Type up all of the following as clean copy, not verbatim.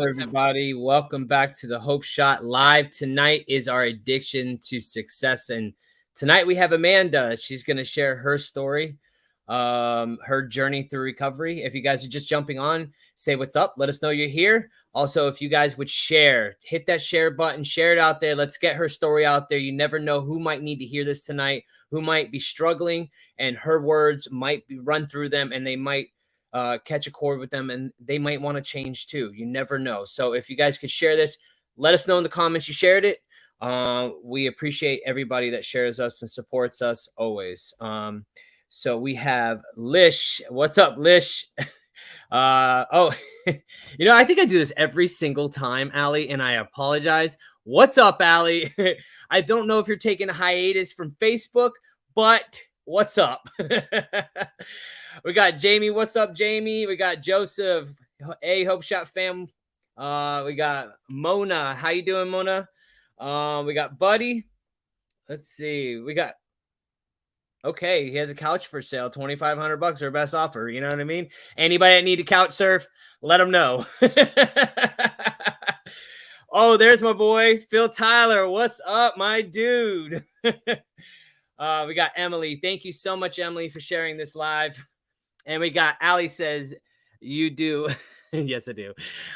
everybody? Welcome back to the Hope Shot Live. Tonight is our addiction to success, and tonight we have Amanda. She's going to share her story, her journey through recovery. If you guys are just jumping on, say what's up. Let us know you're here. Also, if you guys would share, hit that share button, share it out there. Let's get her story out there. You never know who might need to hear this tonight, who might be struggling, and her words might be run through them, and they might catch a chord with them, and they might want to change too. You never know. So if you guys could share this, let us know in the comments you shared it. We appreciate everybody that shares us and supports us always. So we have Lish. What's up, Lish? I think I do this every single time, Allie, and I apologize. What's up, Allie? I don't know if you're taking a hiatus from Facebook, but what's up? We got Jamie. What's up, Jamie? We got Joseph. Hey, Hope Shot fam. We got Mona. How you doing, Mona? We got Buddy. Let's see. We got. Okay, he has a couch for sale. $2,500, our best offer. You know what I mean? Anybody that need to couch surf, let them know. Oh, there's my boy Phil Tyler. What's up, my dude? We got Emily. Thank you so much, Emily, for sharing this live. And we got Ali says, you do. Yes, I do.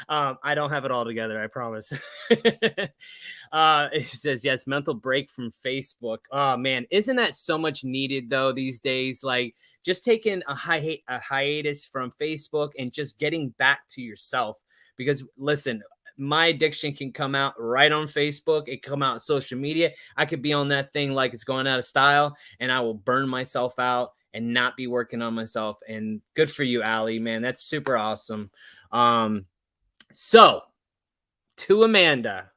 I don't have it all together, I promise. It says, yes, mental break from Facebook. Oh, man. Isn't that so much needed, though, these days? Like, just taking a hiatus from Facebook and just getting back to yourself. Because, listen, my addiction can come out right on Facebook. It come out on social media. I could be on that thing like it's going out of style, and I will burn myself out and not be working on myself. And good for you, Allie, man. That's super awesome. So to Amanda.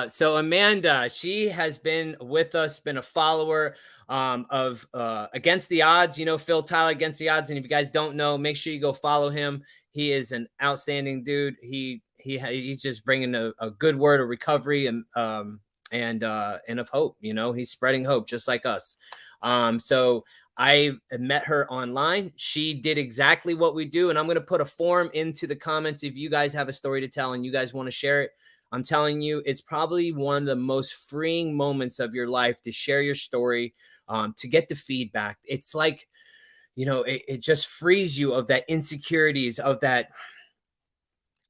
So Amanda, she has been with us, been a follower of Against the Odds. You know, Phil Tyler, Against the Odds. And if you guys don't know, make sure you go follow him. He is an outstanding dude. He's just bringing a good word of recovery and of hope. You know, he's spreading hope just like us. So I met her online. She did exactly what we do. And I'm going to put a form into the comments if you guys have a story to tell and you guys want to share it. I'm telling you, it's probably one of the most freeing moments of your life to share your story, to get the feedback. It's like, you know, it just frees you of that insecurities, of that,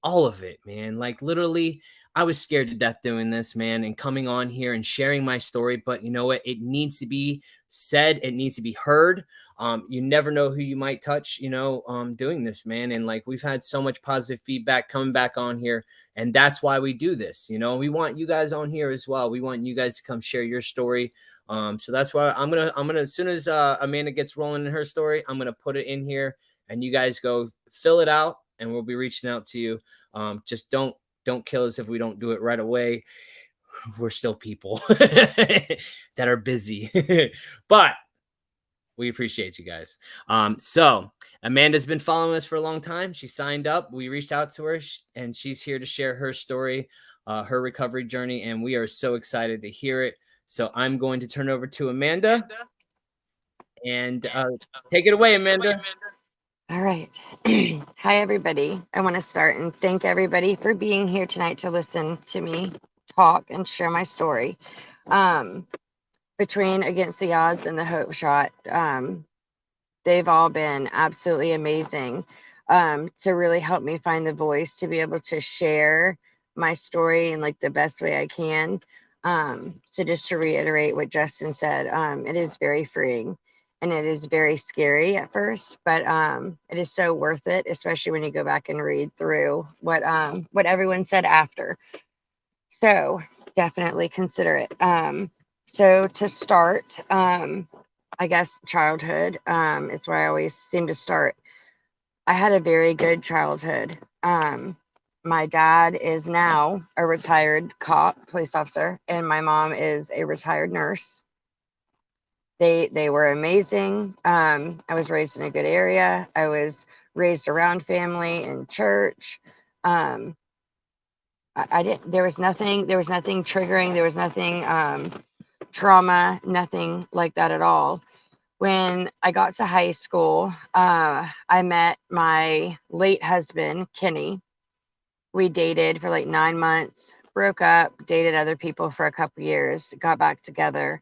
all of it, man. Like literally, I was scared to death doing this, man, and coming on here and sharing my story. But you know what? It needs to be said. It needs to be heard. You never know who you might touch, you know, doing this, man. And like, we've had so much positive feedback coming back on here. And that's why we do this. You know, we want you guys on here as well. We want you guys to come share your story. So that's why I'm going to, as soon as Amanda gets rolling in her story, I'm going to put it in here and you guys go fill it out and we'll be reaching out to you. Just don't kill us if we don't do it right away. We're still people that are busy, but we appreciate you guys. So Amanda's been following us for a long time. She signed up. We reached out to her and she's here to share her story, her recovery journey. And we are so excited to hear it. So I'm going to turn over to Amanda and take it away, Amanda. All right. Hi, everybody. I want to start and thank everybody for being here tonight to listen to me talk and share my story. Between Against the Odds and the Hope Shot, they've all been absolutely amazing to really help me find the voice to be able to share my story in like the best way I can. So just to reiterate what Justin said, it is very freeing. And it is very scary at first, but it is so worth it, especially when you go back and read through what everyone said after. So definitely consider it. So to start, I guess childhood is where I always seem to start. I had a very good childhood. My dad is now a retired cop, police officer, and my mom is a retired nurse. They were amazing. I was raised in a good area. I was raised around family and church. I didn't. There was nothing triggering. There was nothing trauma. Nothing like that at all. When I got to high school, I met my late husband, Kenny. We dated for like 9 months, broke up, dated other people for a couple years, got back together.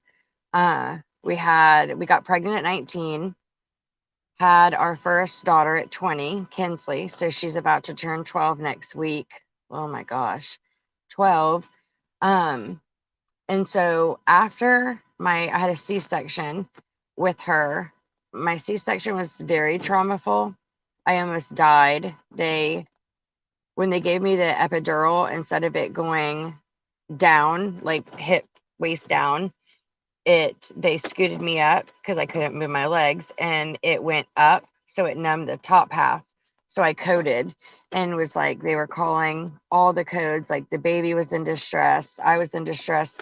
We got pregnant at 19, had our first daughter at 20, Kinsley. So she's about to turn 12 next week. Oh my gosh, 12. Um, and so after I had a C-section with her. My C-section was very traumaful. I almost died. When they gave me the epidural, instead of it going down, like hip waist down, they scooted me up because I couldn't move my legs, and it went up, so it numbed the top half. So I coded and was like, they were calling all the codes, like the baby was in distress, I was in distress.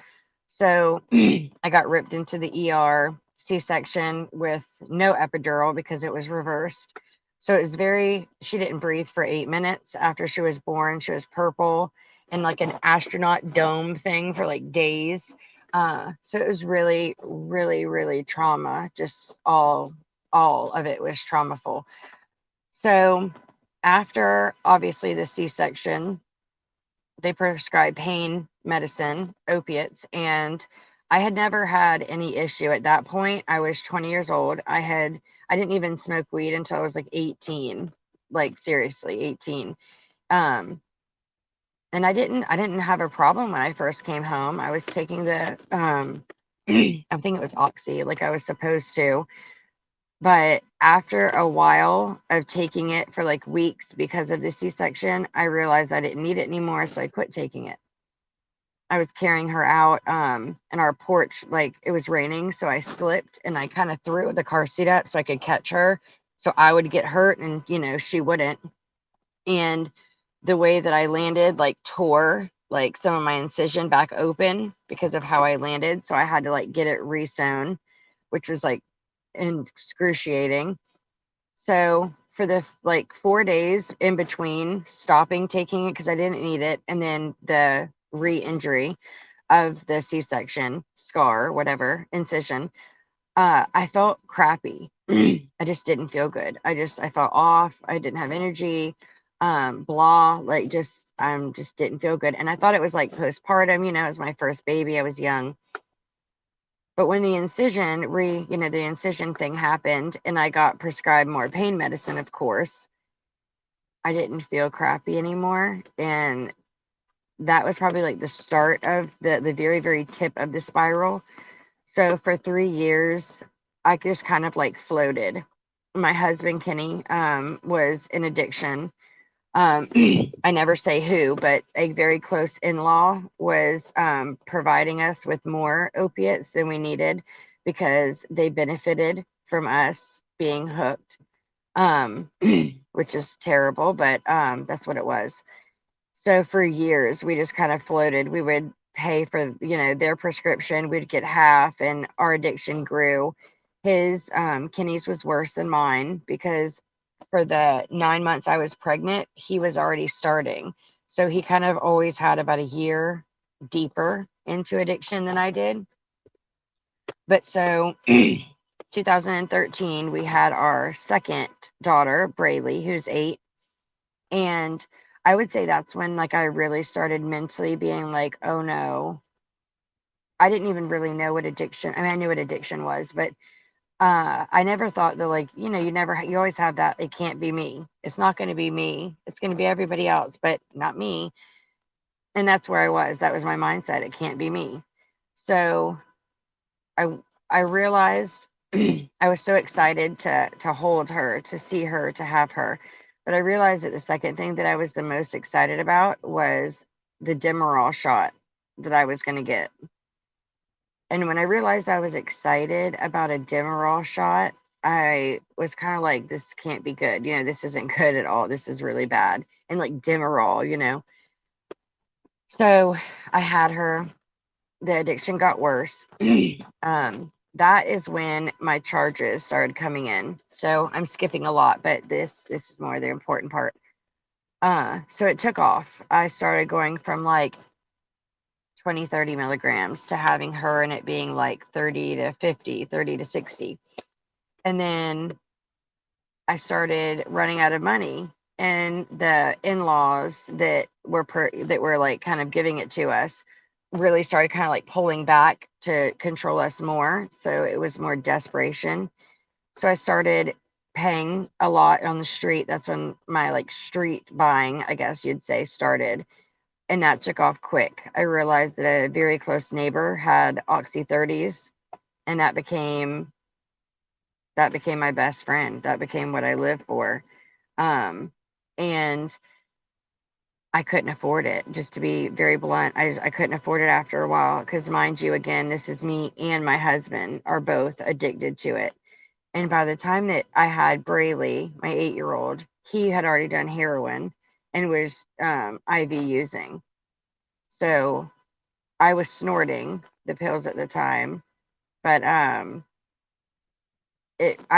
So I got ripped into the ER, C-section with no epidural because it was reversed. So it was she didn't breathe for 8 minutes after she was born. She was purple and like an astronaut dome thing for like days. So it was really, really, really trauma. Just all of it was traumaful. So after obviously the C-section, they prescribed pain medicine, opiates, and I had never had any issue at that point. I was 20 years old. I didn't even smoke weed until I was like 18, like seriously 18. Um, and I didn't have a problem when I first came home. I was taking the I think it was Oxy, like I was supposed to. But after a while of taking it for like weeks because of the C-section, I realized I didn't need it anymore, so I quit taking it. I was carrying her out in our porch, like it was raining, so I slipped and I kind of threw the car seat up so I could catch her, so I would get hurt and she wouldn't. And the way that I landed like tore like some of my incision back open because of how I landed, so I had to like get it re-sewn, which was like excruciating. So for the like 4 days in between stopping taking it because I didn't need it, and then the re-injury of the C-section scar, whatever, incision, I felt crappy. I just didn't feel good. I felt off. I didn't have energy. Blah, like just didn't feel good. And I thought it was like postpartum, it was my first baby. I was young. But when the the incision thing happened and I got prescribed more pain medicine, of course, I didn't feel crappy anymore. And that was probably like the start of the very, very tip of the spiral. So for 3 years, I just kind of like floated. My husband, Kenny, was in addiction. I never say who, but a very close in-law was providing us with more opiates than we needed because they benefited from us being hooked, which is terrible, but that's what it was. So for years, we just kind of floated. We would pay for their prescription, we'd get half, and our addiction grew. His Kenny's was worse than mine because for the 9 months I was pregnant, he was already starting. So he kind of always had about a year deeper into addiction than I did. But so 2013, we had our second daughter, Braylee, who's 8. And I would say that's when like I really started mentally being like, oh no. I didn't even really know what addiction. I mean, I knew what addiction was, but I never thought that like, you always have that, it can't be me. It's not going to be me. It's going to be everybody else, but not me. And that's where I was. That was my mindset. It can't be me. So I realized I was so excited to hold her, to see her, to have her. But I realized that the second thing that I was the most excited about was the Demerol shot that I was going to get. And when I realized I was excited about a Demerol shot, I was kind of like, this can't be good. This isn't good at all. This is really bad. And like Demerol. So I had her. The addiction got worse. That is when my charges started coming in. So I'm skipping a lot, but this is more the important part. So it took off. I started going from like 20, 30 milligrams to having her and it being like 30 to 50, 30 to 60. And then I started running out of money. and the in-laws that were like kind of giving it to us really started kind of like pulling back to control us more. So it was more desperation. So I started paying a lot on the street. That's when my like street buying, I guess you'd say, started. And that took off quick. I realized that a very close neighbor had Oxy 30s, and that became my best friend. That became what I live for. And I couldn't afford it. Just to be very blunt, I couldn't afford it after a while because, mind you, again, this is me and my husband are both addicted to it. And by the time that I had Brayley, my 8-year-old, he had already done heroin and was IV using. So I was snorting the pills at the time, but I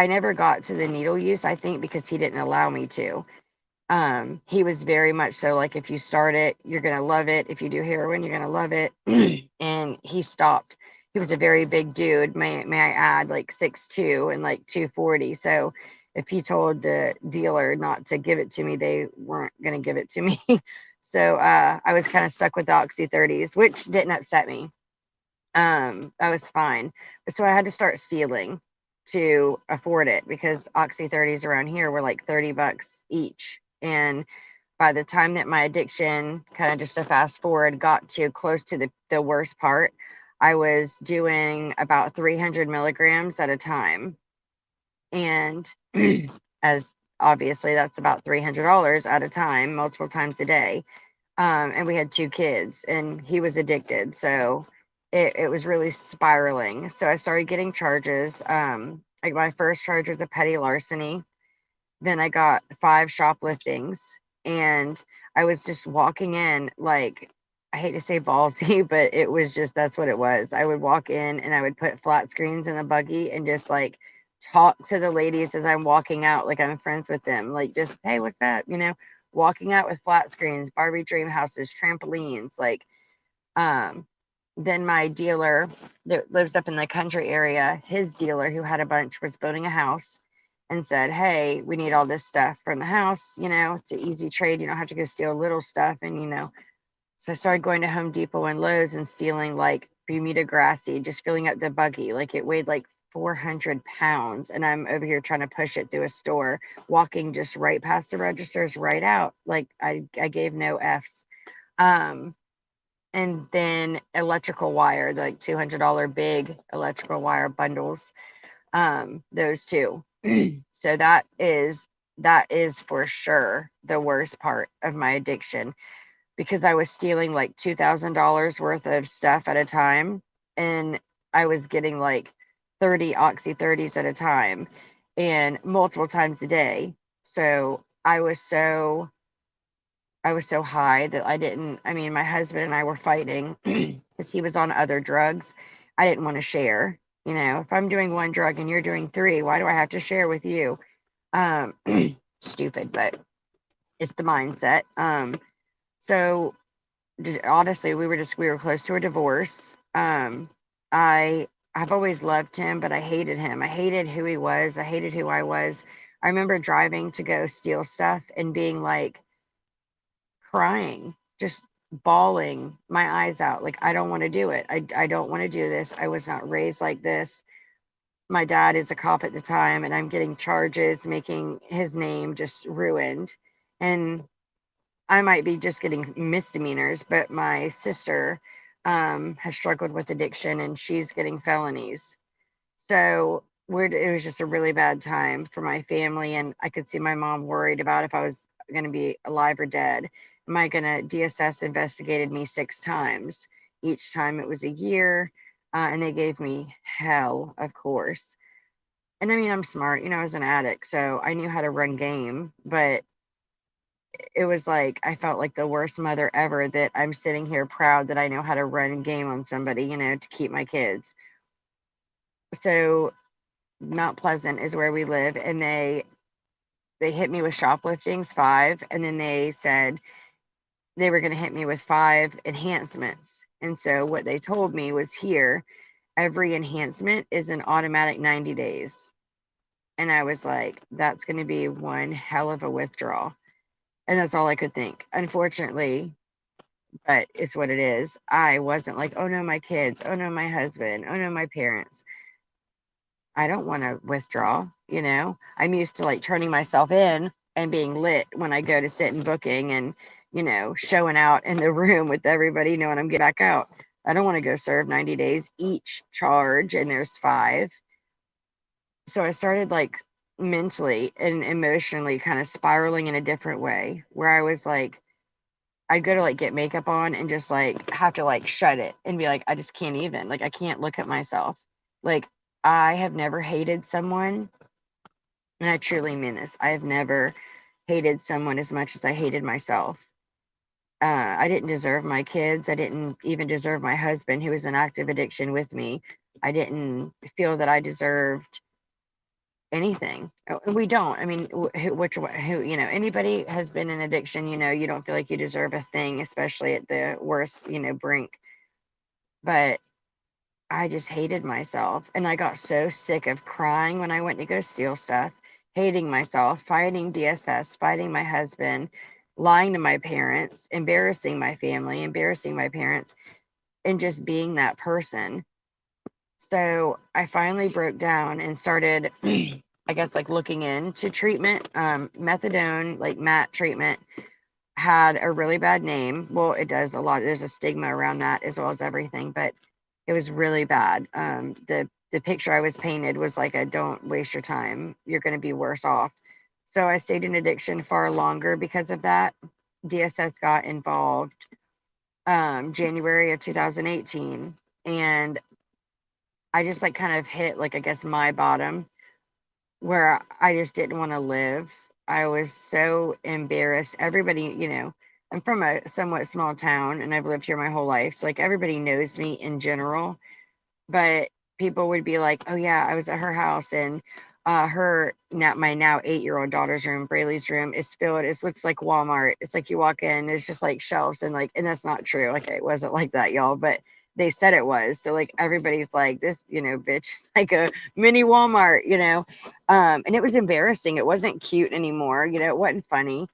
never got to the needle use, I think, because he didn't allow me to. He was very much so like, if you start it, you're gonna love it. If you do heroin, you're gonna love it. And he stopped. He was a very big dude, may I add, like 6'2" and like 240. So if he told the dealer not to give it to me, they weren't gonna give it to me. So I was kind of stuck with the Oxy 30s, which didn't upset me. I was fine. But so I had to start stealing to afford it because Oxy 30s around here were like $30 each. And by the time that my addiction, kind of just a fast forward, got to close to the worst part, I was doing about 300 milligrams at a time. And as obviously that's about $300 at a time, multiple times a day. And we had 2 kids, and he was addicted. So it was really spiraling. So I started getting charges. Like my first charge was a petty larceny. Then I got 5 shopliftings, and I was just walking in like, I hate to say ballsy, but it was just, that's what it was. I would walk in and I would put flat screens in the buggy and just like talk to the ladies as I'm walking out, like I'm friends with them, like just, hey, what's up? Walking out with flat screens, Barbie dream houses, trampolines, like, then my dealer that lives up in the country area, his dealer who had a bunch was building a house and said, hey, we need all this stuff from the house. It's an easy trade. You don't have to go steal little stuff. And so I started going to Home Depot and Lowe's and stealing like Bermuda grassy, just filling up the buggy. Like it weighed like 400 pounds. And I'm over here trying to push it through a store, walking just right past the registers, right out. Like I gave no F's. And then electrical wire, like $200 big electrical wire bundles. Those two. So that is for sure the worst part of my addiction, because I was stealing like $2,000 worth of stuff at a time, and I was getting like 30 Oxy 30s at a time and multiple times a day. So I was so high that my husband and I were fighting because he was on other drugs. I didn't want to share. If I'm doing one drug and you're doing 3, why do I have to share with you? Um, Stupid, but it's the mindset. So honestly, we were close to a divorce. I've always loved him, but I hated him. I hated who he was. I hated who I was. I remember driving to go steal stuff and being like, crying, just bawling my eyes out. Like, I don't want to do it. I don't want to do this. I was not raised like this. My dad is a cop at the time, and I'm getting charges, making his name just ruined. And I might be just getting misdemeanors, but my sister has struggled with addiction and she's getting felonies. So it was just a really bad time for my family. And I could see my mom worried about if I was going to be alive or dead. Am I going to DSS investigated me 6 times. Each time it was a year. And they gave me hell, of course. And I'm smart, I was an addict, so I knew how to run game, but it was like I felt like the worst mother ever that I'm sitting here proud that I know how to run game on somebody, to keep my kids. So Mount Pleasant is where we live, and they hit me with shopliftings 5, and then they said they were going to hit me with 5 enhancements. And so what they told me was, here, every enhancement is an automatic 90 days. And I was like, that's going to be one hell of a withdrawal. And that's all I could think. Unfortunately, but it's what it is. I wasn't like, oh no, my kids, oh no, my husband, oh no, my parents. I don't want to withdraw, you know. I'm used to like turning myself in and being lit when I go to sit in booking and, you know, showing out in the room with everybody knowing I'm getting back out. I don't want to go serve 90 days each charge and there's 5. So I started like mentally and emotionally kind of spiraling in a different way where I was like, I'd go to like get makeup on and just like have to like shut it and be like, I just can't even, like, I can't look at myself. Like, I have never hated someone, and I truly mean this. I have never hated someone as much as I hated myself. I didn't deserve my kids. I didn't even deserve my husband, who was in active addiction with me. I didn't feel that I deserved anything. We don't. I mean, who, you know, anybody has been in addiction, you know, you don't feel like you deserve a thing, especially at the worst, you know, brink. But I just hated myself. And I got so sick of crying when I went to go steal stuff, hating myself, fighting DSS, fighting my husband, lying to my parents, embarrassing my family, embarrassing my parents, and just being that person. So I finally broke down and started, I guess, like looking into treatment. Methadone, like MAT treatment, had a really bad name. Well, it does a lot. There's a stigma around that as well as everything, but it was really bad. The picture I was painted was like a don't waste your time. You're going to be worse off. So I stayed in addiction far longer because of that. DSS got involved January of 2018, and I just like kind of hit like I guess my bottom where I just didn't want to live. I was so embarrassed. Everybody, you know, I'm from a somewhat small town and I've lived here my whole life. So like everybody knows me in general, but people would be like, "Oh yeah, I was at her house and her now my now 8-year-old daughter's room, Braylee's room is filled. It looks like Walmart. It's like you walk in, there's just like shelves and like, and that's not true. Like it wasn't like that, y'all, but they said it was. So like everybody's like, this, you know, bitch is like a mini Walmart, you know. And it was embarrassing. It wasn't cute anymore, you know, it wasn't funny.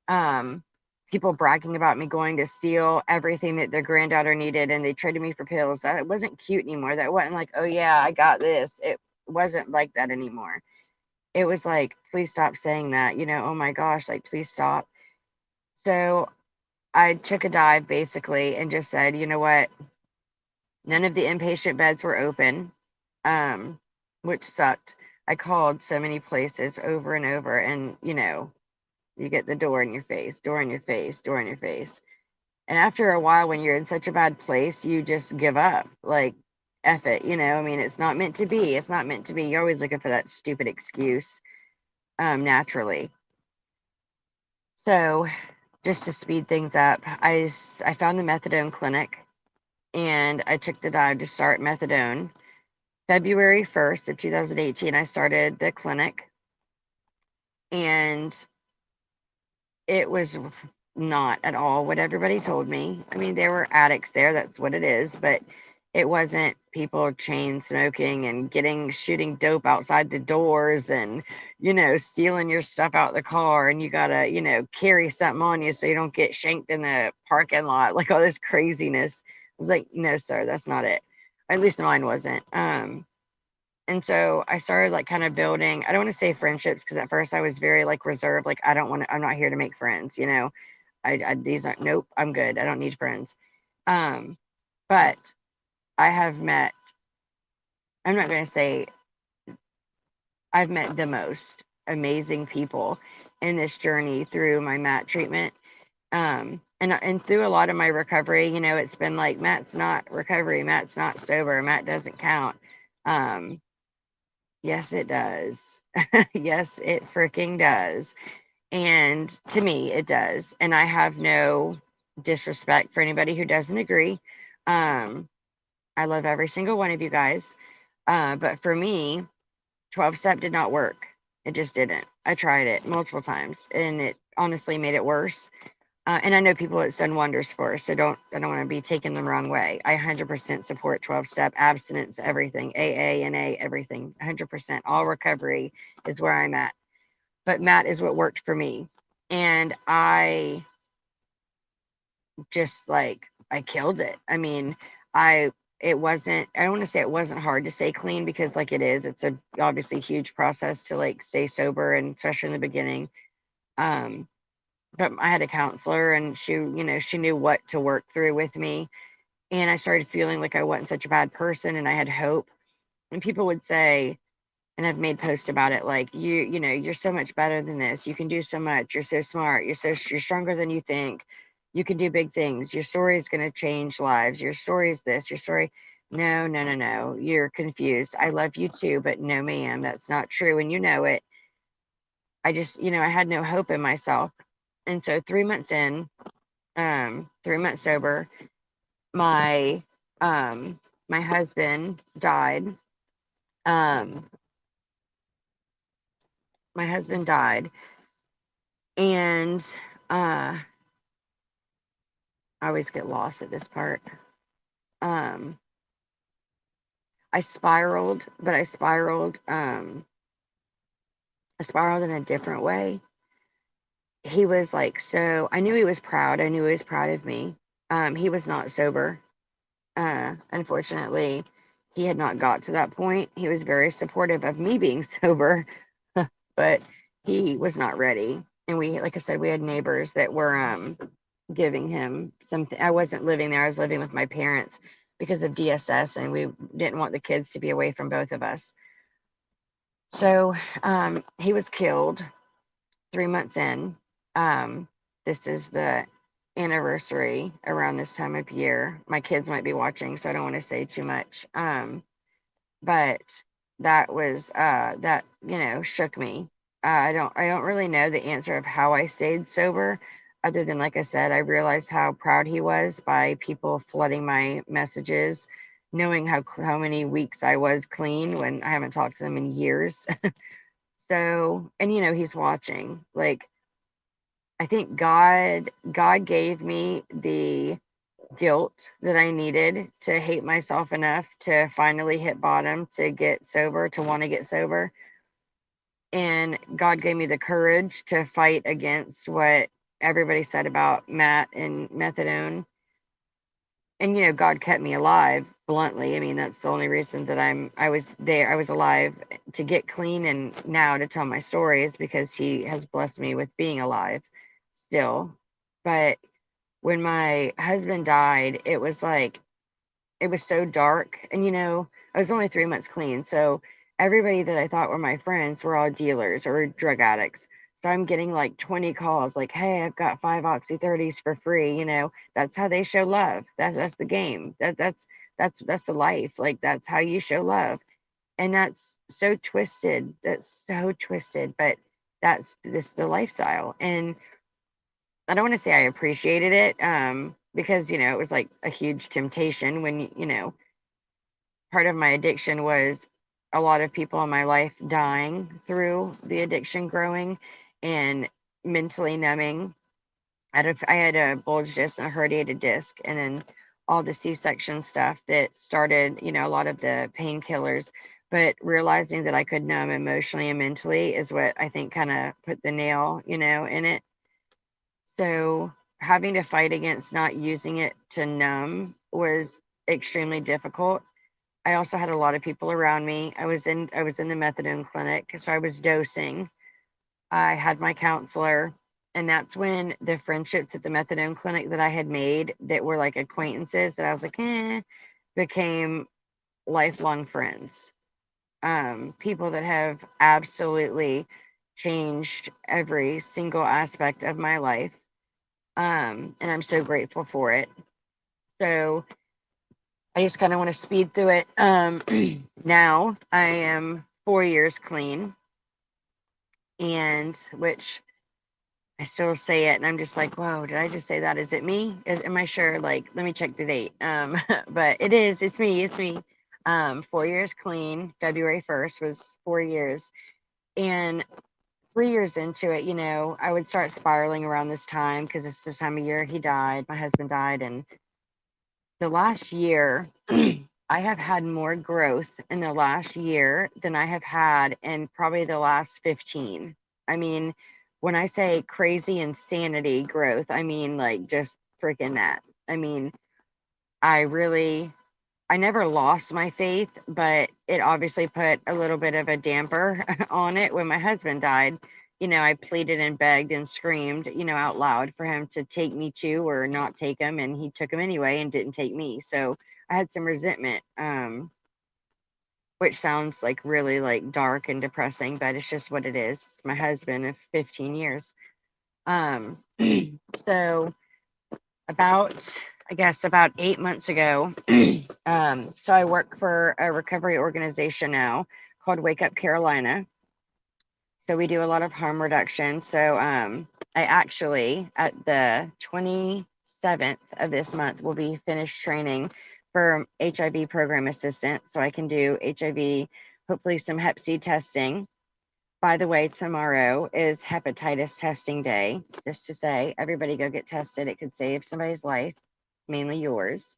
Um, People bragging about me going to steal everything that their granddaughter needed and they traded me for pills. That it wasn't cute anymore. That wasn't like, oh yeah, I got this. It wasn't like that anymore. It was like, please stop saying that, you know, oh my gosh, like please stop. So I took a dive basically and just said, you know what? None of the inpatient beds were open, which sucked. I called so many places over and over, and you know, you get the door in your face, door in your face, door in your face. And after a while, when you're in such a bad place, you just give up. Like, F it, you know? I mean, it's not meant to be. It's not meant to be. You're always looking for that stupid excuse, naturally. So, just to speed things up, I found the methadone clinic and I took the dive to start methadone. February 1st of 2018, I started the clinic, and it was not at all what everybody told me. I mean, there were addicts there, that's what it is, but it wasn't people chain smoking and shooting dope outside the doors and, you know, stealing your stuff out the car and you gotta, you know, carry something on you so you don't get shanked in the parking lot, like all this craziness. I was like, no, sir, that's not it. At least mine wasn't. And so I started like kind of building, I don't want to say friendships because at first I was very like reserved, like I don't want to, I'm not here to make friends, you know. These aren't, nope, I'm good. I don't need friends. But I have met, I'm not going to say I've met the most amazing people in this journey through my MAT treatment. And through a lot of my recovery, you know, it's been like, Matt's not recovery, Matt's not sober, Matt doesn't count. Yes, it does. Yes, it freaking does. And to me, it does. And I have no disrespect for anybody who doesn't agree. Um, I love every single one of you guys. But for me, 12 step did not work. It just didn't. I tried it multiple times and it honestly made it worse. And I know people it's done wonders for, so I don't want to be taken the wrong way. I 100% support 12 step, abstinence, everything, AA, NA, everything, 100%. All recovery is where I'm at. But Matt is what worked for me. And I just like, I killed it. I mean, it wasn't, I don't want to say it wasn't hard to stay clean, because like it is, it's a obviously huge process to like stay sober, and especially in the beginning. Um, but I had a counselor, and she knew what to work through with me. And I started feeling like I wasn't such a bad person, and I had hope. And people would say, and I've made posts about it, like, you're so much better than this. You can do so much. You're so smart. You're stronger than you think. You can do big things. Your story is going to change lives. Your story is this. Your story. No, no, no, no. You're confused. I love you too, but no, ma'am, that's not true. And you know it. I just, I had no hope in myself. And so 3 months in, 3 months sober, my my husband died. Um, my husband died, and I always get lost at this part. Um, I spiraled, but I spiraled in a different way. He was like, so I knew he was proud. I knew he was proud of me. He was not sober. Unfortunately, he had not got to that point. He was very supportive of me being sober, but he was not ready. And we, like I said, we had neighbors that were giving him something. I wasn't living there. I was living with my parents because of DSS, and we didn't want the kids to be away from both of us. So he was killed 3 months in. This is the anniversary around this time of year. My kids might be watching, so I don't want to say too much. But that was that shook me. I don't really know the answer of how I stayed sober, other than, like I said, I realized how proud he was by people flooding my messages, knowing how many weeks I was clean when I haven't talked to them in years. So, and he's watching. Like, I think God gave me the guilt that I needed to hate myself enough to finally hit bottom, to get sober, to want to get sober. And God gave me the courage to fight against what everybody said about Matt and methadone. And God kept me alive, bluntly. I mean, that's the only reason that I was there. I was alive to get clean, and now to tell my story is because he has blessed me with being alive still. But when my husband died, it was like, it was so dark. And I was only 3 months clean, so everybody that I thought were my friends were all dealers or drug addicts. So I'm getting like 20 calls, like, hey, I've got 5 oxy 30s for free. That's how they show love. That's the game. That's the life. Like, that's how you show love. And that's so twisted. That's so twisted, but that's the lifestyle. And I don't want to say I appreciated it, because it was like a huge temptation when part of my addiction was a lot of people in my life dying through the addiction growing, and mentally numbing. I had a bulge disc and a herniated disc, and then all the C-section stuff that started, a lot of the painkillers. But realizing that I could numb emotionally and mentally is what I think kind of put the nail, in it. So having to fight against not using it to numb was extremely difficult. I also had a lot of people around me. I was in the methadone clinic, so I was dosing. I had my counselor, and that's when the friendships at the methadone clinic that I had made, that were like acquaintances that I was like, became lifelong friends. People that have absolutely changed every single aspect of my life. And I'm so grateful for it. So I just kind of want to speed through it. Now I am 4 years clean, and which I still say it, and I'm just like, whoa, did I just say that? Is it me? Am I sure? Like, let me check the date. But it is. It's me. It's me. 4 years clean. February 1st was 4 years, and 3 years into it, I would start spiraling around this time, because it's the time of year he died. My husband died, and the last year, I have had more growth in the last year than I have had in probably the last 15. I mean, 4 years, 3 years into it, I would start spiraling around this time, because it's the time of year he died. My husband died, and the last year, I have had more growth in the last year than I have had in probably the last 15. I mean, 4 years, 3 years into it, I would start spiraling around this time, because it's the time of year he died. My husband died, and the last year, when I say crazy insanity growth, I mean like just freaking that. I mean, I really, I never lost my faith, but it obviously put a little bit of a damper on it when my husband died. You know, I pleaded and begged and screamed, you know, out loud for him to take me to or not take him, and he took him anyway and didn't take me. So I had some resentment, which sounds like really like dark and depressing, but it's just what it is. It's my husband of 15 years. Um, so about, I guess, about 8 months ago, so I work for a recovery organization now called Wake Up Carolina. So we do a lot of harm reduction. So I actually, at the 27th of this month, will be finished training for HIV program assistant. So I can do HIV, hopefully some Hep C testing. By the way, tomorrow is hepatitis testing day. Just to say, everybody go get tested. It could save somebody's life, mainly yours.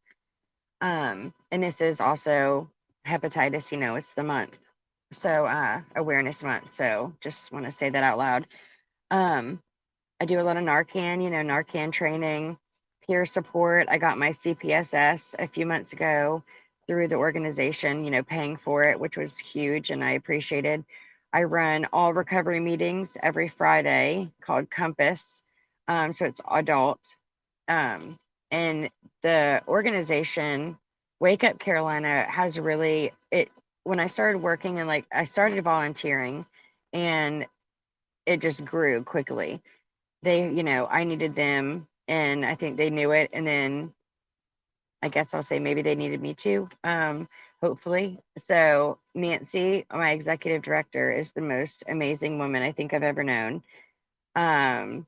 And this is also hepatitis, you know, it's the month. So awareness month. So just want to say that out loud. Um, I do a lot of Narcan, you know, Narcan training, peer support. I got my CPSS a few months ago through the organization, you know, paying for it, which was huge and I appreciated. I run all recovery meetings every Friday called Compass. So it's adult. Um, and the organization, Wake Up Carolina, has really, it, when I started working and like I started volunteering and it just grew quickly. They, you know, I needed them and I think they knew it. And then I guess I'll say maybe they needed me too, hopefully. So Nancy, my executive director, is the most amazing woman I think I've ever known. And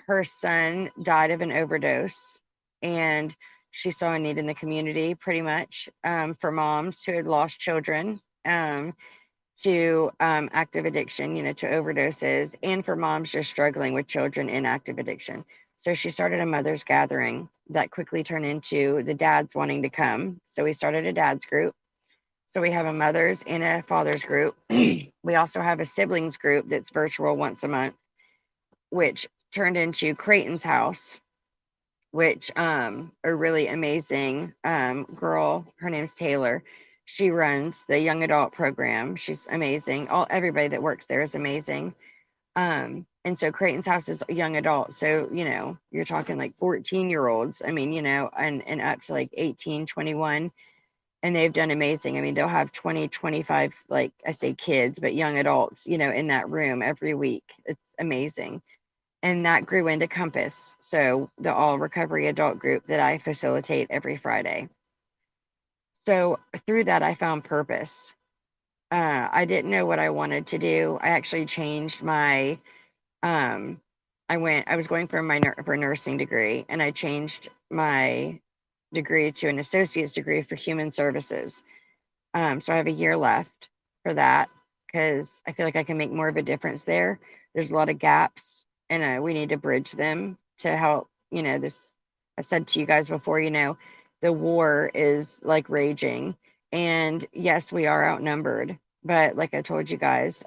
her son died of an overdose and she saw a need in the community pretty much, for moms who had lost children, to active addiction, you know, to overdoses, and for moms just struggling with children in active addiction. So she started a mother's gathering that quickly turned into the dads wanting to come. So we started a dads group. So we have a mother's and a father's group. We also have a siblings group that's virtual once a month, which turned into Creighton's house, which a really amazing girl, her name's Taylor. She runs the young adult program. She's amazing. All everybody that works there is amazing. And so Creighton's house is young adult. So, you know, you're talking like 14-year-olds. I mean, you know, and up to like 18, 21. And they've done amazing. I mean, they'll have 20, 25, like I say kids, but young adults, you know, in that room every week. It's amazing. And that grew into Compass. So the all recovery adult group that I facilitate every Friday. So through that, I found purpose. I didn't know what I wanted to do. I actually changed my, I was going for for a nursing degree and I changed my degree to an associate's degree for human services. So I have a year left for that because I feel like I can make more of a difference there. There's a lot of gaps and we need to bridge them to help, you know, this, I said to you guys before, you know, the war is like raging and yes, we are outnumbered, but like I told you guys,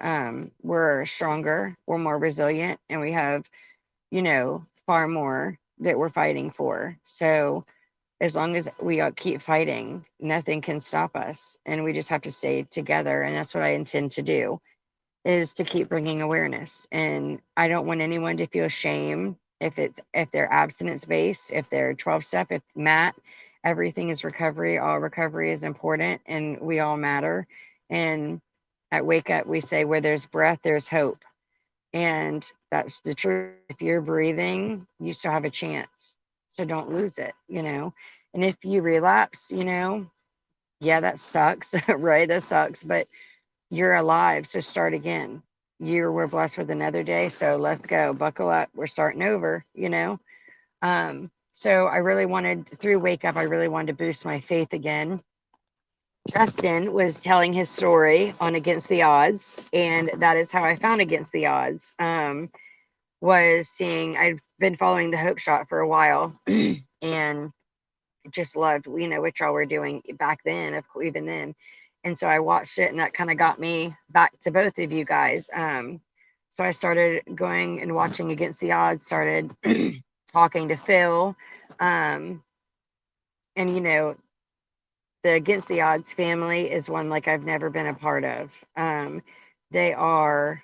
we're stronger, we're more resilient, and we have, you know, far more that we're fighting for. So as long as we keep fighting, nothing can stop us. And we just have to stay together. And that's what I intend to do, is to keep bringing awareness. And I don't want anyone to feel shame if they're abstinence based, if they're 12 step, if Matt, everything is recovery. All recovery is important and we all matter. And at Wake Up, we say where there's breath, there's hope. And that's the truth. If you're breathing, you still have a chance. So don't lose it, you know. And if you relapse, you know, yeah, that sucks, right? That sucks, but you're alive. So start again. We're blessed with another day. So let's go. Buckle up. We're starting over, you know. So I really wanted, through Wake Up, I really wanted to boost my faith again. Justin was telling his story on Against the Odds, and that is how I found Against the Odds. Was seeing, I've been following the Hope Shot for a while and just loved, you know, what y'all were doing back then, of course, even then. And so I watched it and that kind of got me back to both of you guys. So I started going and watching Against the Odds, started talking to Phil. And, you know, the Against the Odds family is one like I've never been a part of. They are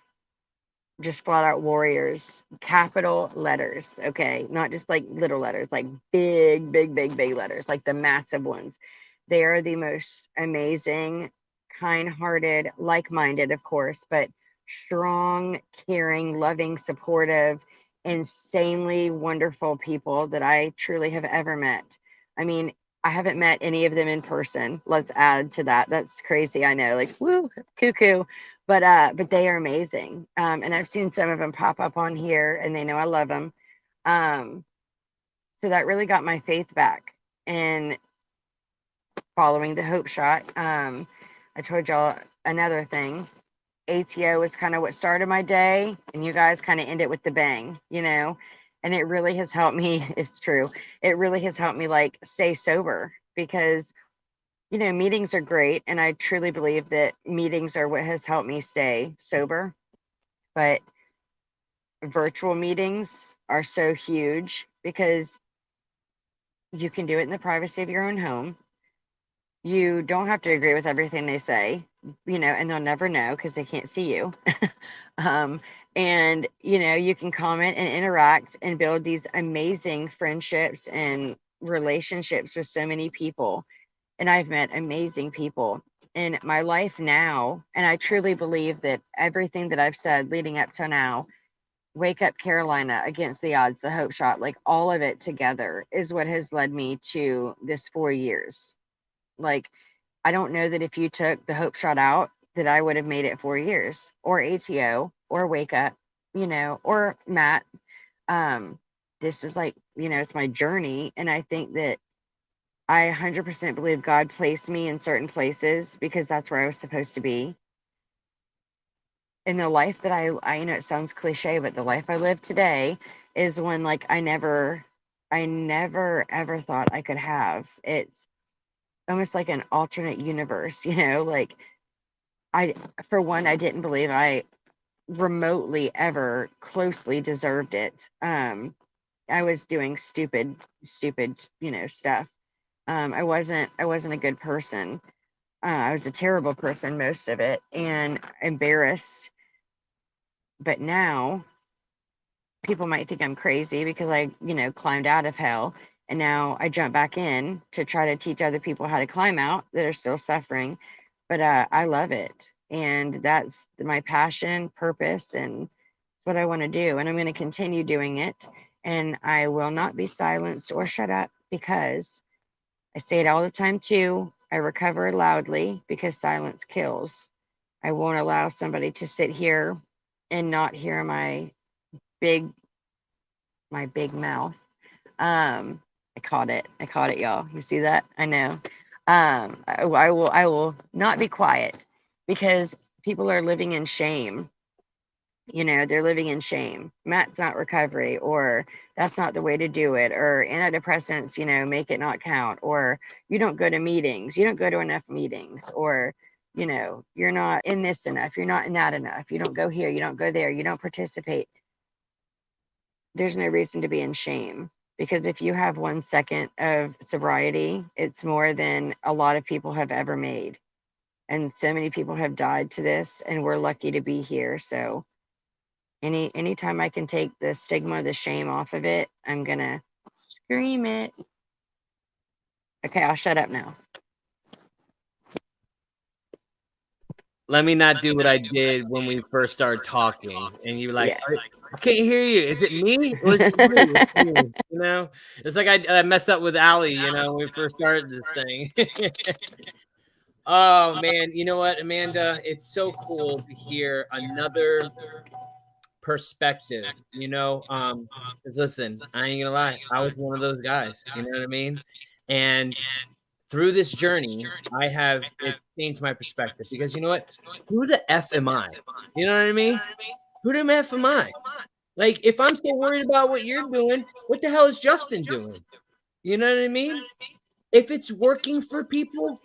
just flat out warriors, capital letters, okay? Not just like little letters, like big, big, big, big letters, like the massive ones. They are the most amazing, kind-hearted, like-minded, of course, but strong, caring, loving, supportive, insanely wonderful people that I truly have ever met. I mean, I haven't met any of them in person. Let's add to that. That's crazy. I know, like, woo, cuckoo. But they are amazing. And I've seen some of them pop up on here, and they know I love them. So that really got my faith back in following the Hope Shot. I told y'all another thing. ATO was kind of what started my day, and you guys kind of end it with the bang, you know. And it really has helped me. It's true. It really has helped me like stay sober because you know, meetings are great. And I truly believe that meetings are what has helped me stay sober. But virtual meetings are so huge because you can do it in the privacy of your own home. You don't have to agree with everything they say, you know, and they'll never know because they can't see you. And, you know, you can comment and interact and build these amazing friendships and relationships with so many people. And I've met amazing people in my life now. And I truly believe that everything that I've said leading up to now, Wake Up Carolina, Against the Odds, the Hope Shot, like all of it together is what has led me to this 4 years. Like, I don't know that if you took the Hope Shot out, that I would have made it 4 years, or ATO, or Wake Up, you know, or Matt. This is like, you know, it's my journey. And I think that I 100% believe God placed me in certain places because that's where I was supposed to be. In the life that I know it sounds cliche, but the life I live today is one like I never ever thought I could have. It's almost like an alternate universe, you know, like I, for one, I didn't believe I remotely ever closely deserved it. I was doing stupid, you know, stuff. I wasn't a good person. I was a terrible person most of it and embarrassed. But now people might think I'm crazy because I, you know, climbed out of hell and now I jump back in to try to teach other people how to climb out that are still suffering. But I love it. And that's my passion, purpose, and what I want to do. And I'm going to continue doing it. And I will not be silenced or shut up because I say it all the time too. I recover loudly because silence kills. I won't allow somebody to sit here and not hear big big mouth. I caught it. I caught it, y'all. You see that? I know. I will not be quiet because people are living in shame. You know, they're living in shame. Matt's not recovery, or that's not the way to do it, or antidepressants, you know, make it not count, or you don't go to meetings, you don't go to enough meetings, or, you know, you're not in this enough, you're not in that enough, you don't go here, you don't go there, you don't participate. There's no reason to be in shame because if you have 1 second of sobriety, it's more than a lot of people have ever made. And so many people have died to this, and we're lucky to be here. So anytime I can take the stigma, the shame off of it, I'm gonna scream it. Okay, I'll shut up now. Let me not do what I did when we first started talking, and you were like, Yeah. I can't hear you. Is it me? Or is it you? It's you, you know, it's like I messed up with Allie, you know, when we first started this thing. Oh man, you know what, Amanda? It's so cool to hear another perspective, you know. 'Cause listen, I ain't gonna lie, I was one of those guys, you know what I mean? And through this journey, it changed my perspective because you know what? Who the F am I? You know what I mean? Who the F am I? Like, if I'm so worried about what you're doing, what the hell is Justin doing? You know what I mean? If it's working for people,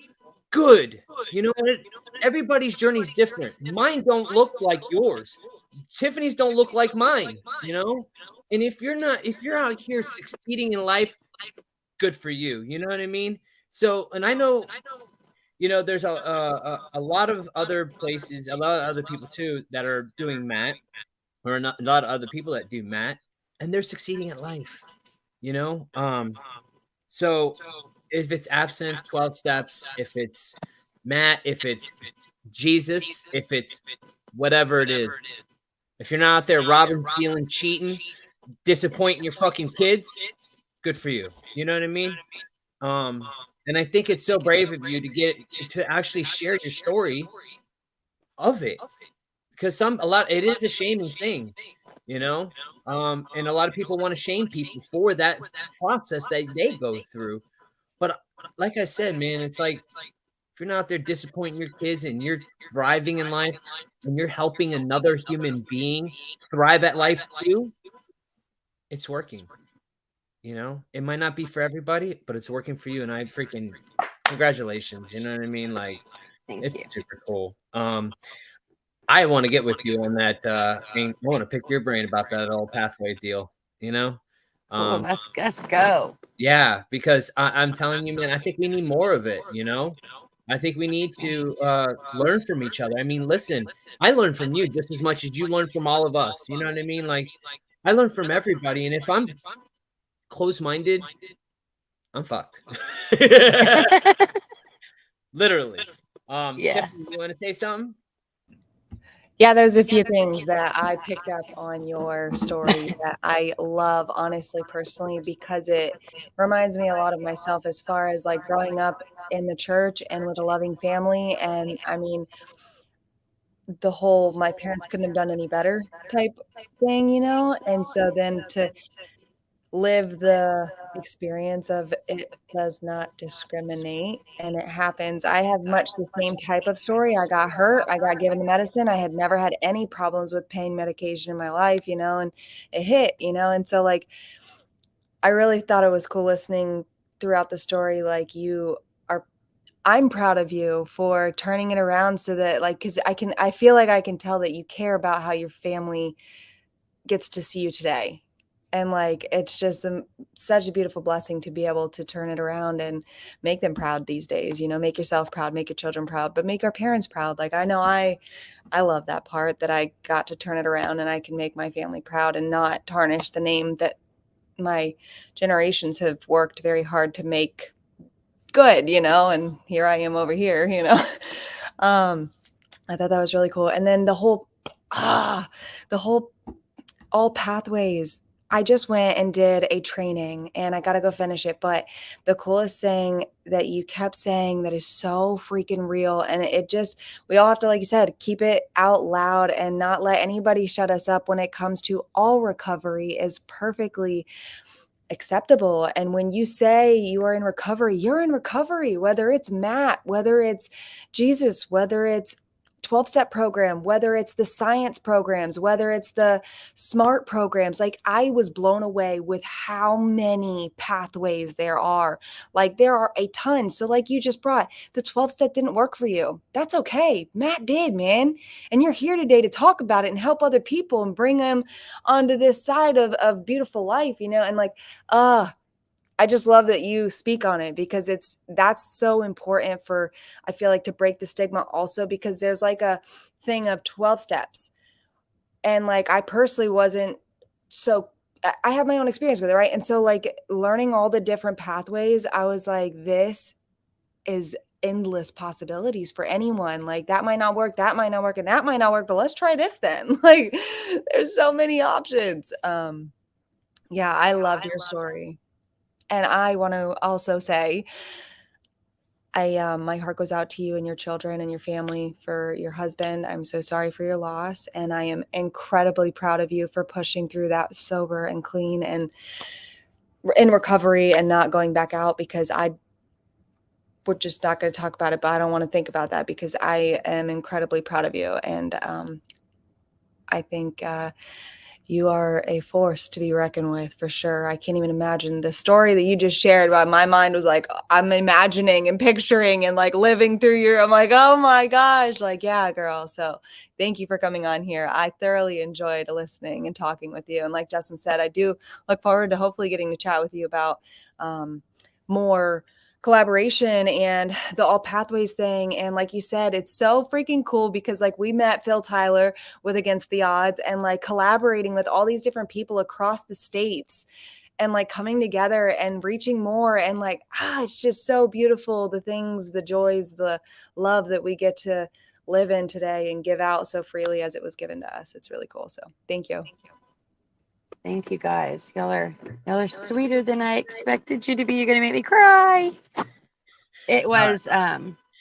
good. You know what? Everybody's journey is different. Mine don't look like yours. Tiffany's don't look like mine, you know? And if you're out here succeeding in life, good for you. You know what I mean? So, and I know, there's a lot of other places, a lot of other people too that are doing Matt, or a lot of other people that do Matt, and they're succeeding at life, you know? So if it's abstinence, 12 steps, if it's Matt, if it's Jesus, if it's whatever it is, if you're not out there robbing, stealing, cheating, disappointing your fucking kids, good for you. You know what I mean? Um, and I think it's so brave of you to actually share your story of it, because it is a shaming thing, you know. And a lot of people want to shame people for that process that they go through. But like I said, man, it's like if you're not out there disappointing your kids and you're thriving in life and you're helping another human being thrive at life too, it's working. You know, it might not be for everybody, but it's working for you. And I freaking congratulations. You know what I mean? Like, Thank it's you. super cool. I want to get with you on that. I want to pick your brain about that old pathway deal, you know? Cool. Um, Let's go. yeah, because I'm telling you, man, I think we need more of it, you know? I think we need to learn from each other. I mean, listen, I learn from you just as much as you learn from all of us. You know what I mean? Like, I learn from everybody. And if I'm close minded, I'm fucked. Literally. Yeah. Tiffany, you want to say something? Yeah, there's a few things that I picked up on your story that I love, honestly, personally, because it reminds me a lot of myself as far as like growing up in the church and with a loving family. And I mean, the whole my parents couldn't have done any better type thing, you know? And so then to live the experience of it does not discriminate and it happens. I have much the same type of story. I got hurt, I got given the medicine. I had never had any problems with pain medication in my life, you know, and it hit, you know. And so like I really thought it was cool listening throughout the story. Like I'm proud of you for turning it around so that like cuz I feel like I can tell that you care about how your family gets to see you today. And like it's just such a beautiful blessing to be able to turn it around and make them proud these days. You know, make yourself proud, make your children proud, but make our parents proud. Like I know I love that part that I got to turn it around and I can make my family proud and not tarnish the name that my generations have worked very hard to make good, you know, and here I am over here, you know. I thought that was really cool. And then the whole all pathways. I just went and did a training and I got to go finish it. But the coolest thing that you kept saying that is so freaking real. And it just, we all have to, like you said, keep it out loud and not let anybody shut us up when it comes to all recovery is perfectly acceptable. And when you say you are in recovery, you're in recovery, whether it's Matt, whether it's Jesus, whether it's 12-step program, whether it's the science programs, whether it's the smart programs. Like I was blown away with how many pathways there are. Like there are a ton. So like you just brought the 12-step didn't work for you. That's okay. Matt did, man. And you're here today to talk about it and help other people and bring them onto this side of beautiful life, you know? And like, I just love that you speak on it because that's so important for, I feel like, to break the stigma also, because there's like a thing of 12 steps. And like, I personally wasn't so, I have my own experience with it. Right. And so like learning all the different pathways, I was like, this is endless possibilities for anyone. Like that might not work, that might not work, and that might not work, but let's try this then. Like there's so many options. Yeah, I loved your story. And I want to also say, my heart goes out to you and your children and your family for your husband. I'm so sorry for your loss, and I am incredibly proud of you for pushing through that sober and clean and in recovery and not going back out, because we're just not going to talk about it, but I don't want to think about that because I am incredibly proud of you. And I think you are a force to be reckoned with for sure. I can't even imagine the story that you just shared. But my mind was like, I'm imagining and picturing and like living through your, I'm like, oh my gosh, like, yeah, girl. So thank you for coming on here. I thoroughly enjoyed listening and talking with you. And like Justin said, I do look forward to hopefully getting to chat with you about more collaboration and the All Pathways thing. And like you said, it's so freaking cool because like we met Phil Tyler with Against the Odds and like collaborating with all these different people across the states and like coming together and reaching more. And like, it's just so beautiful. The things, the joys, the love that we get to live in today and give out so freely as it was given to us. It's really cool. So thank you. Thank you guys. Y'all are sweeter than I expected you to be. You're gonna make me cry. It was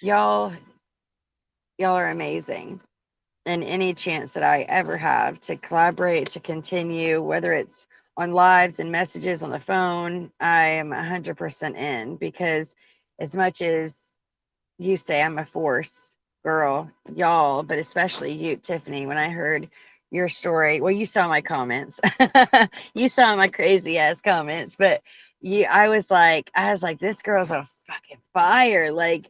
y'all are amazing. And any chance that I ever have to collaborate, to continue, whether it's on lives and messages on the phone, I am 100% in, because as much as you say I'm a force, girl, y'all, but especially you, Tiffany, when I heard your story, well, you saw my comments. You saw my crazy ass comments, but I was like, this girl's on fucking fire. Like,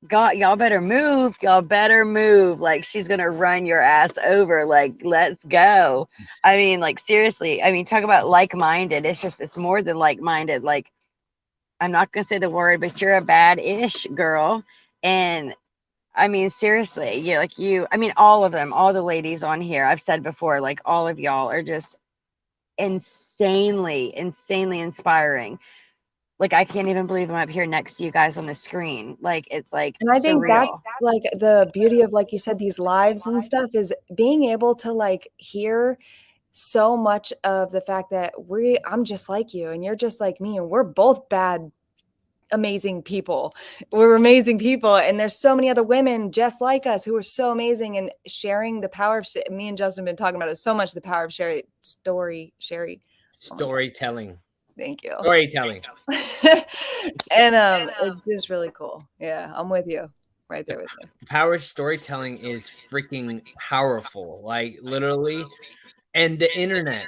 God, y'all better move. Y'all better move. Like, she's gonna run your ass over. Like, let's go. I mean, like, seriously. I mean, talk about like-minded. It's more than like-minded. Like, I'm not gonna say the word, but you're a bad-ish girl. And I mean, seriously, I mean, all of them, all the ladies on here, I've said before, like, all of y'all are just insanely inspiring. Like, I can't even believe I'm up here next to you guys on the screen. Like, it's like, and I think surreal. that's like the beauty of, like you said, these lives and stuff, is being able to like hear so much of the fact that I'm just like you and you're just like me and we're both bad, amazing people. We're amazing people. And there's so many other women just like us who are so amazing, and sharing the power of me and Justin have been talking about it so much, the power of storytelling. Thank you. Storytelling. And it's just really cool. Yeah, I'm with you. Right there with you. Power storytelling is freaking powerful. Like, literally. And the internet,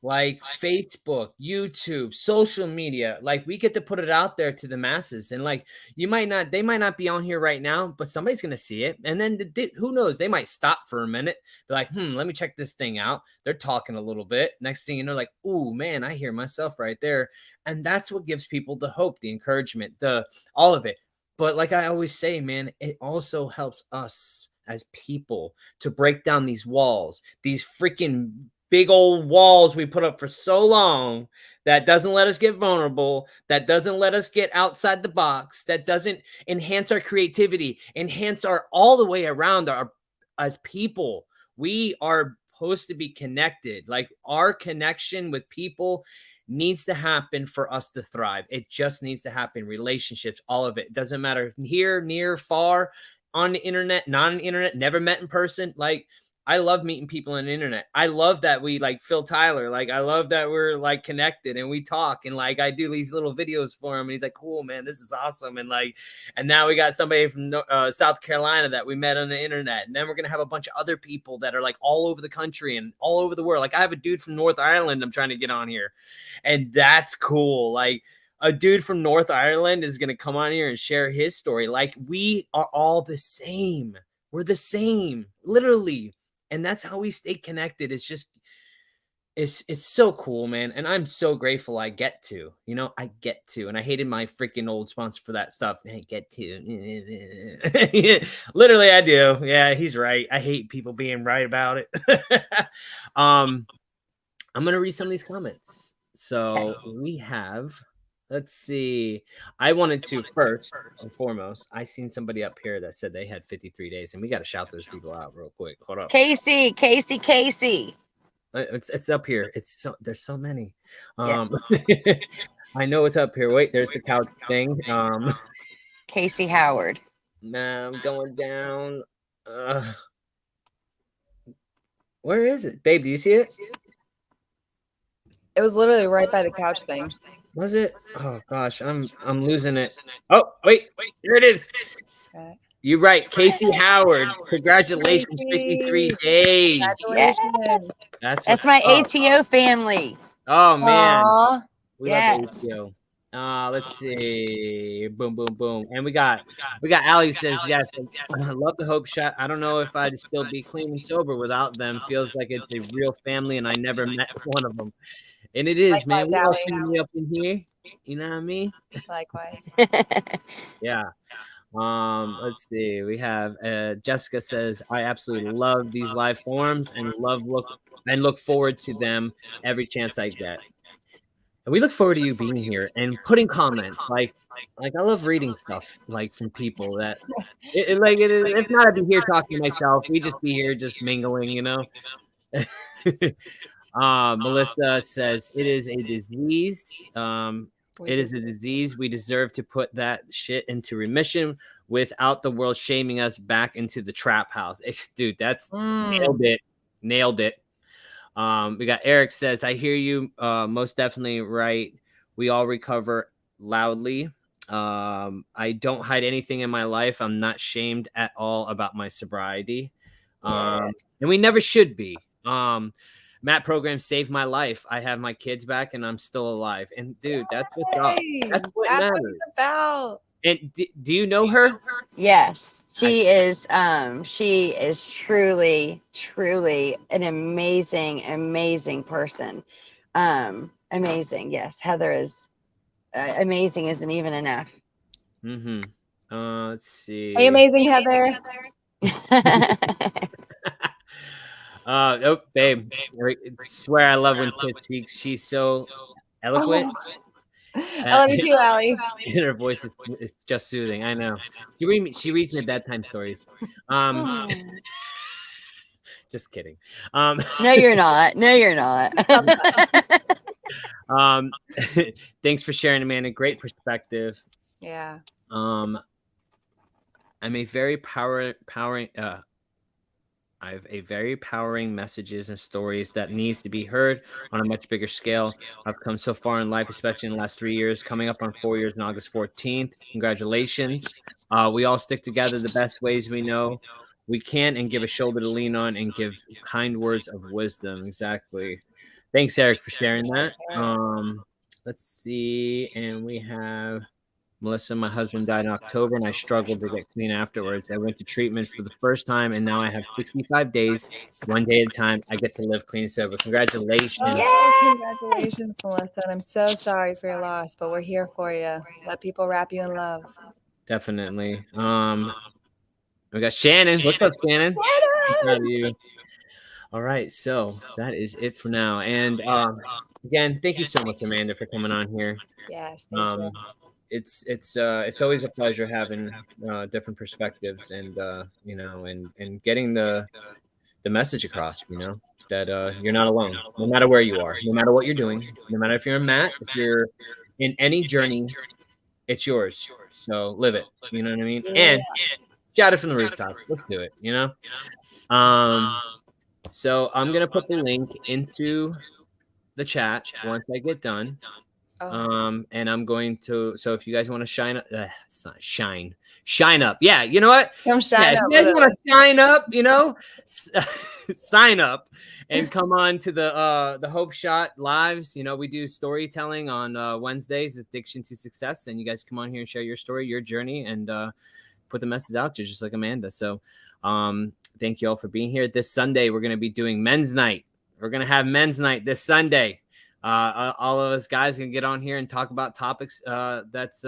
like Facebook, YouTube, social media, like, we get to put it out there to the masses. And like, they might not be on here right now, but somebody's going to see it. And then who knows, they might stop for a minute, be like, let me check this thing out. They're talking a little bit. Next thing you know, like, ooh, man, I hear myself right there. And that's what gives people the hope, the encouragement, all of it. But like I always say, man, it also helps us as people to break down these walls, these freaking big old walls we put up for so long, that doesn't let us get vulnerable, that doesn't let us get outside the box, that doesn't enhance our creativity, enhance our all the way around as people. We are supposed to be connected. Like, our connection with people needs to happen for us to thrive. It just needs to happen. Relationships, all of it. Doesn't matter here, near, far, on the internet, not on the internet, never met in person. Like, I love meeting people on the internet. I love that we like Phil Tyler. Like, I love that we're like connected and we talk, and like I do these little videos for him, and he's like, cool, man, this is awesome. And like, and now we got somebody from South Carolina that we met on the internet. And then we're going to have a bunch of other people that are like all over the country and all over the world. Like, I have a dude from North Ireland I'm trying to get on here, and that's cool. Like, a dude from North Ireland is going to come on here and share his story. Like, we are all the same. We're the same, literally. And that's how we stay connected. It's just, it's so cool, man. And I'm so grateful I get to, and I hated my freaking old sponsor for that stuff. I get to. Literally, I do. Yeah, he's right. I hate people being right about it. I'm going to read some of these comments. So we have, let's see. I wanted to first and foremost, I seen somebody up here that said they had 53 days, and we got to shout those people out real quick. Hold up. Casey. It's up here. There's so many. I know it's up here. Wait, there's the couch thing. Casey Howard. Nah, I'm going down. Where is it? Babe, do you see it? It was literally right by the couch thing. Was it? Oh gosh, I'm losing it. Oh, wait, here it is. You're right. Casey Howard. Congratulations. Casey. 53 days. Congratulations. That's That's what's my up. ATO family. Oh man. Aw. We Yes. love the ATO. Let's see. Boom, boom, boom. And we got Ali says, yes, I love the Hope Shot. I don't know if I'd still be clean and sober without them. Feels like it's a real family, and I never met one of them. And it is, man. Likewise, We all Ali. family up in here. You know what I mean? Likewise. Yeah. Let's see. We have Jessica says, I absolutely love these live forums and look forward to them every chance I get. And we look forward to you being here and putting comments. Like I love reading stuff like from people that it's not to be here talking to myself. We just be here just mingling, you know. Melissa says it is a disease. It is a disease. We deserve to put that shit into remission without the world shaming us back into the trap house. Dude, that's nailed it. Nailed it. We got Eric says, I hear you. Most definitely right. We all recover loudly. I don't hide anything in my life. I'm not shamed at all about my sobriety. And we never should be. Matt program saved my life. I have my kids back and I'm still alive. And dude, that's what's up. That's what matters. It's about. And do you know her? Yes, she is truly an amazing person. Amazing. Yes, Heather is amazing. Isn't even enough. Let's see. Hey, amazing Heather. Oh, babe. I swear I love when Kit speaks. She's so eloquent. I love you too, Allie. And her voice is just soothing. I know. She reads me bedtime stories. Just kidding. No, you're not. No, you're not. Thanks for sharing, Amanda. Great perspective. Yeah. I'm a very I have a very powering messages and stories that needs to be heard on a much bigger scale. I've come so far in life, especially in the last 3 years, coming up on 4 years on August 14th. Congratulations. We all stick together the best ways we know we can and give a shoulder to lean on and give kind words of wisdom. Exactly. Thanks, Eric, for sharing that. Let's see. And we have Melissa, my husband died in October and I struggled to get clean afterwards. I went to treatment for the first time and now I have 65 days, one day at a time. I get to live clean and sober. Congratulations. Congratulations, Melissa. And I'm so sorry for your loss, but we're here for you. Let people wrap you in love. Definitely. We got Shannon. What's up, Shannon? Proud of you. All right, so that is it for now. And again, thank you so much, Amanda, for coming on here. Yes, thank you. It's always a pleasure having different perspectives and and getting the message across, that you're not alone, no matter where you are, no matter what you're doing, no matter if you're a Matt, if you're in any journey, it's yours. So live it. You know what I mean? And shout it from the rooftop. Let's do it. So I'm gonna put the link into the chat once I get done. And I'm going to, so if you guys want to shine up. Yeah. You know what? Come shine up. If you guys want to sign up, sign up and come on to the Hope Shot lives. We do storytelling on Wednesdays, Addiction to Success. And you guys come on here and share your story, your journey, and put the message out there just like Amanda. So thank you all for being here. This Sunday, we're going to be doing men's night. We're going to have men's night this Sunday. All of us guys can get on here and talk about topics that's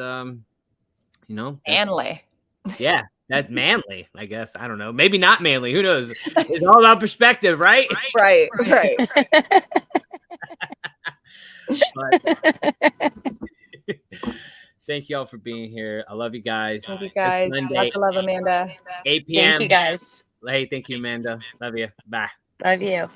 manly. Yeah, that's manly, I guess. I don't know. Maybe not manly. Who knows? It's all about perspective, right? Right. Thank you all for being here. I love you guys. Love you guys. Lots of love, Amanda. 8 p.m. Thank you, guys. Hey, thank you, Amanda. Love you. Bye. Love you.